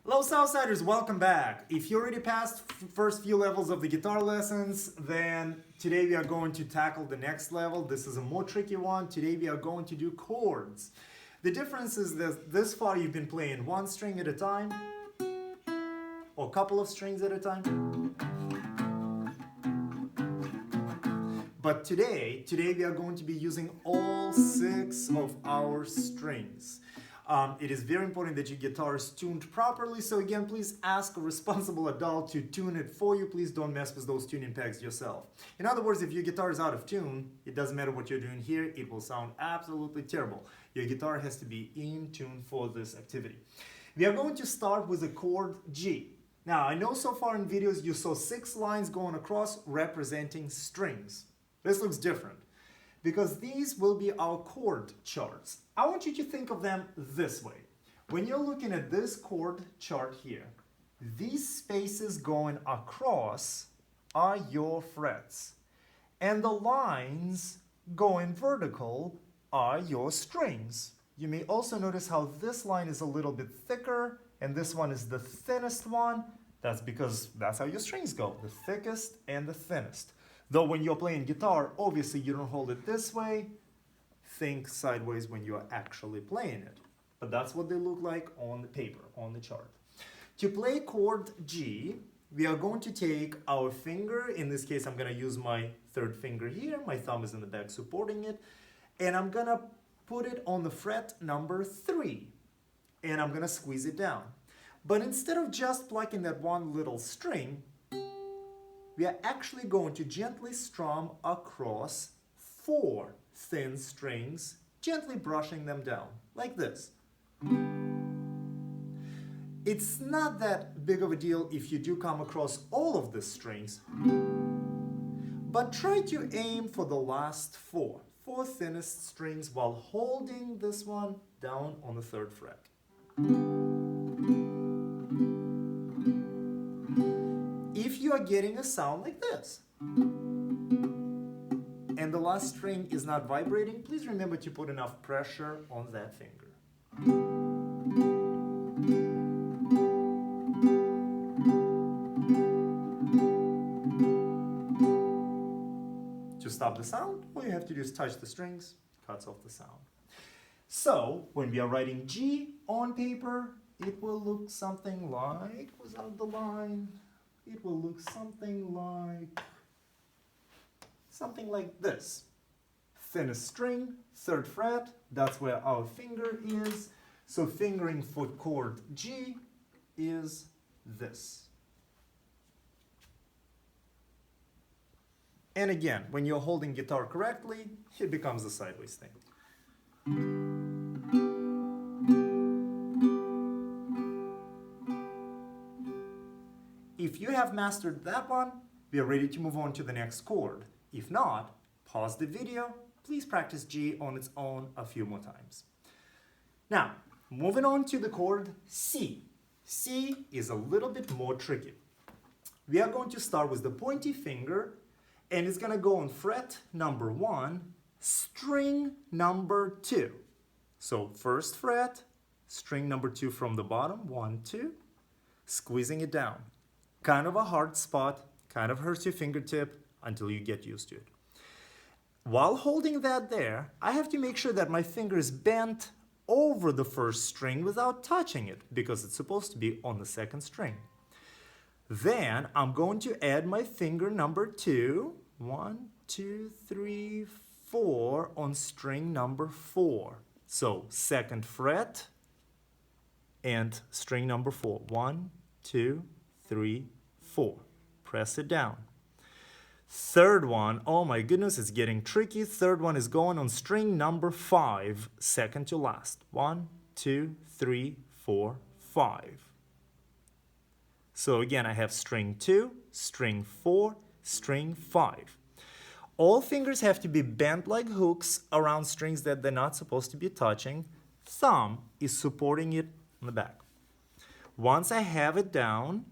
Hello Southsiders, welcome back. If you already passed first few levels of the guitar lessons, then today we are going to tackle the next level. This is a more tricky one. Today we are going to do chords. The difference is that this far you've been playing one string at a time, or a couple of strings at a time. But today we are going to be using all 6 of our strings. It is very important that your guitar is tuned properly, so again, please ask a responsible adult to tune it for you. Please don't mess with those tuning pegs yourself. In other words, if your guitar is out of tune, it doesn't matter what you're doing here, it will sound absolutely terrible. Your guitar has to be in tune for this activity. We are going to start with the chord G. Now, I know so far in videos you saw 6 lines going across representing strings. This looks different, because these will be our chord charts. I want you to think of them this way. When you're looking at this chord chart here, these spaces going across are your frets, and the lines going vertical are your strings. You may also notice how this line is a little bit thicker, and this one is the thinnest one. That's because that's how your strings go, the thickest and the thinnest. Though when you're playing guitar, obviously you don't hold it this way. Think sideways when you're actually playing it. But that's what they look like on the paper, on the chart. To play chord G, we are going to take our finger. In this case, I'm going to use my 3rd finger here. My thumb is in the back supporting it. And I'm going to put it on the fret number 3. And I'm going to squeeze it down. But instead of just plucking that one little string, we are actually going to gently strum across 4 thin strings, gently brushing them down, like this. It's not that big of a deal if you do come across all of the strings, but try to aim for the last 4 thinnest strings while holding this one down on the 3rd fret. If you are getting a sound like this, and the last string is not vibrating, please remember to put enough pressure on that finger. To stop the sound, all you have to do is touch the strings, cuts off the sound. So, when we are writing G on paper, it will look something like, without the line, it will look something like this. Thinnest string, 3rd fret, that's where our finger is. So fingering for chord G is this. And again, when you're holding guitar correctly, it becomes a sideways thing. If you have mastered that one, we are ready to move on to the next chord. If not, pause the video. Please practice G on its own a few more times. Now, moving on to the chord C. C is a little bit more tricky. We are going to start with the pointy finger, and it's going to go on fret number 1, string number 2. So 1st fret, string number 2 from the bottom, 1, 2, squeezing it down. Kind of a hard spot, kind of hurts your fingertip until you get used to it. While holding that there, I have to make sure that my finger is bent over the 1st string without touching it, because it's supposed to be on the 2nd string. Then I'm going to add my finger number 2, 1, 2, 3, 4 on string number 4. So 2nd fret and string number 4, 1, 2, 3, 4. Press it down. 3rd one, oh my goodness, it's getting tricky. 3rd one is going on string number 5, 2nd to last. 1, 2, 3, 4, 5. So again, I have string 2, string 4, string 5. All fingers have to be bent like hooks around strings that they're not supposed to be touching. Thumb is supporting it on the back. Once I have it down,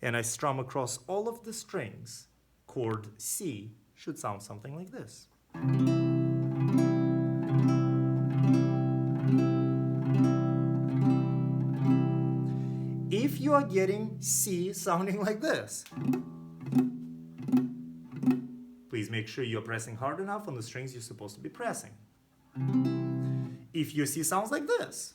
and I strum across all of the strings, chord C should sound something like this. if you are getting C sounding like this. Please make sure you're pressing hard enough on the strings you're supposed to be pressing. If your C sounds like this,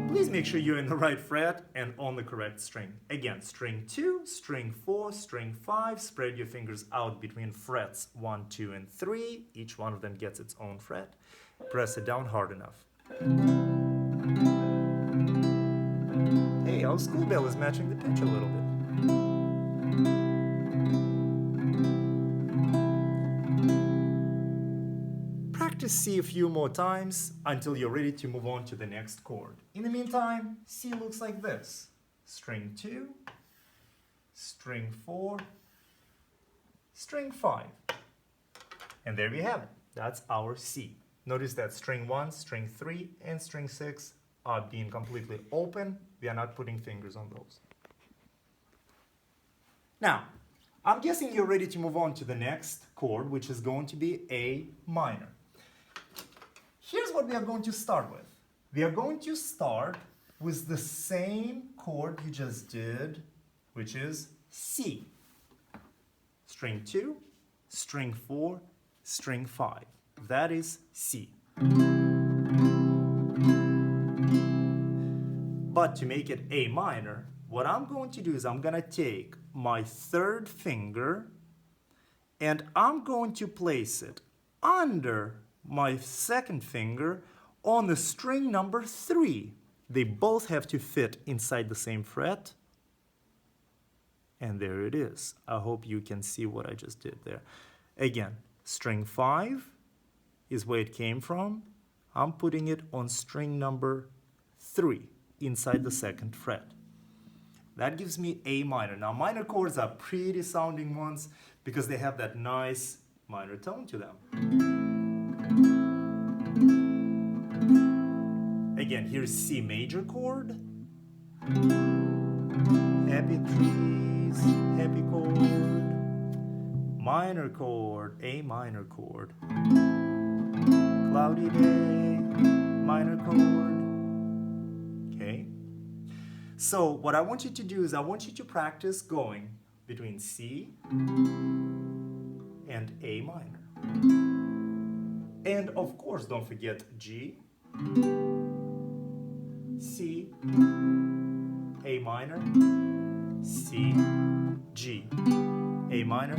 please make sure you're in the right fret and on the correct string. Again, string 2, string 4, string 5. Spread your fingers out between frets 1, 2, and 3. Each one of them gets its own fret. Press it down hard enough. Hey, our school bell is matching the pitch a little bit. Practice C a few more times until you're ready to move on to the next chord. In the meantime, C looks like this. String 2, string 4, string 5. And there we have it. That's our C. Notice that string 1, string 3, and string 6 are being completely open. We are not putting fingers on those. Now, I'm guessing you're ready to move on to the next chord, which is going to be A minor. Here's what we are going to start with. We are going to start with the same chord you just did, which is C. String 2, string 4, string 5. That is C. But to make it A minor, what I'm going to do is I'm going to take my third finger and I'm going to place it under my second finger on the string number 3. They both have to fit inside the same fret. And there it is. I hope you can see what I just did there. Again, string 5 is where it came from. I'm putting it on string number 3 inside the second fret. That gives me A minor. Now, minor chords are pretty sounding ones because they have that nice minor tone to them. Again, here's C major chord. Happy trees, happy chord. Minor chord, A minor chord. Cloudy day, minor chord. Okay? So what I want you to do is I want you to practice going between C and A minor. And of course, don't forget G, C, A minor, C, G, A minor,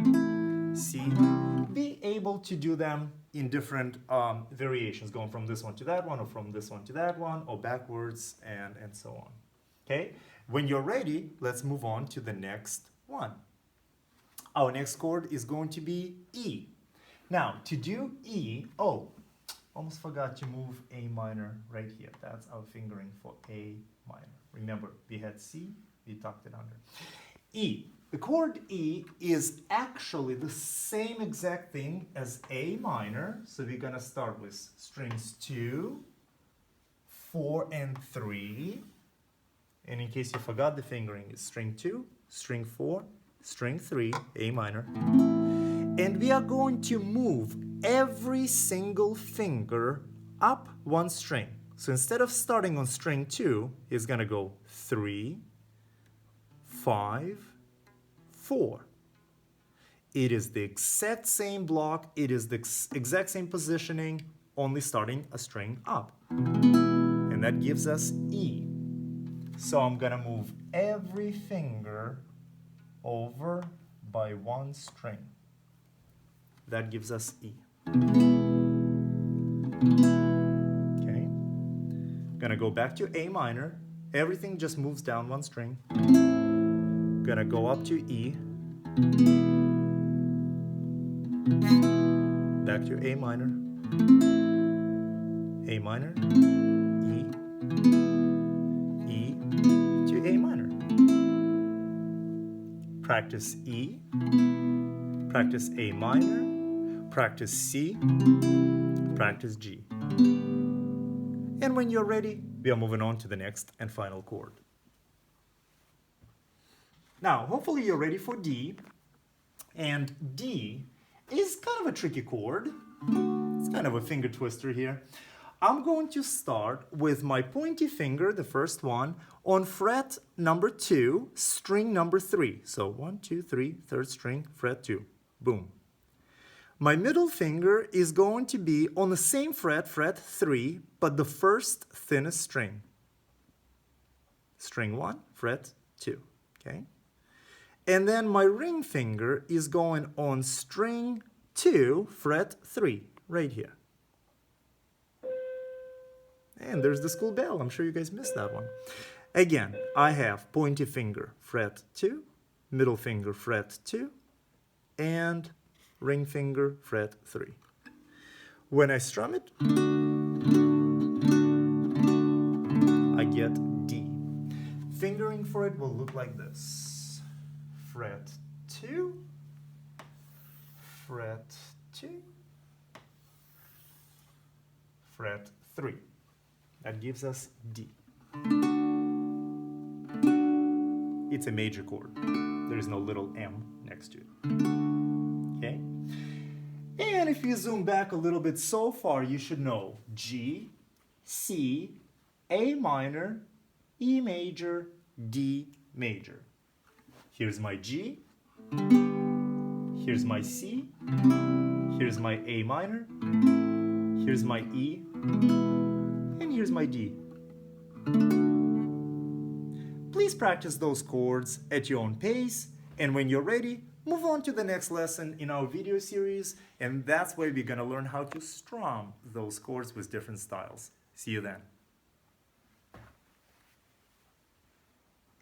C. Be able to do them in different variations, going from this one to that one, or from this one to that one, or backwards, and so on. Okay? When you're ready, let's move on to the next one. Our next chord is going to be E. Now, to do E, almost forgot to move A minor right here. That's our fingering for A minor. Remember, we had C, we tucked it under. E. The chord E is actually the same exact thing as A minor. So we're going to start with strings 2, 4, and 3. And in case you forgot, the fingering is string 2, string 4, string 3, A minor. And we are going to move every single finger up one string. So instead of starting on string 2, it's going to go 3, 5, 4. It is the exact same block. It is the exact same positioning, only starting a string up. And that gives us E. So I'm going to move every finger over by one string. That gives us E. Okay. Gonna go back to A minor. Everything just moves down one string. Gonna go up to E. Back to A minor. A minor. E. E to A minor. Practice E. Practice A minor. Practice C, practice G. And when you're ready, we are moving on to the next and final chord. Now, hopefully you're ready for D. And D is kind of a tricky chord. It's kind of a finger twister here. I'm going to start with my pointy finger, the first one, on fret number 2, string number 3. So 1, 2, 3, third string, fret 2. Boom. My middle finger is going to be on the same fret, fret 3, but the first thinnest string. String 1, fret 2. Okay? And then my ring finger is going on string 2, fret 3, right here. And there's the school bell. I'm sure you guys missed that one. Again, I have pointy finger, fret 2, middle finger, fret 2, and ring finger, fret 3. When I strum it, I get D. Fingering for it will look like this. Fret 2, fret 2, fret 3. That gives us D. It's a major chord. There is no little m next to it. Okay? And if you zoom back a little bit, so far you should know G, C, A minor, E major, D major. Here's my G, here's my C, here's my A minor, here's my E, and here's my D. Please practice those chords at your own pace, and when you're ready, move on to the next lesson in our video series, and that's where we're going to learn how to strum those chords with different styles. See you then.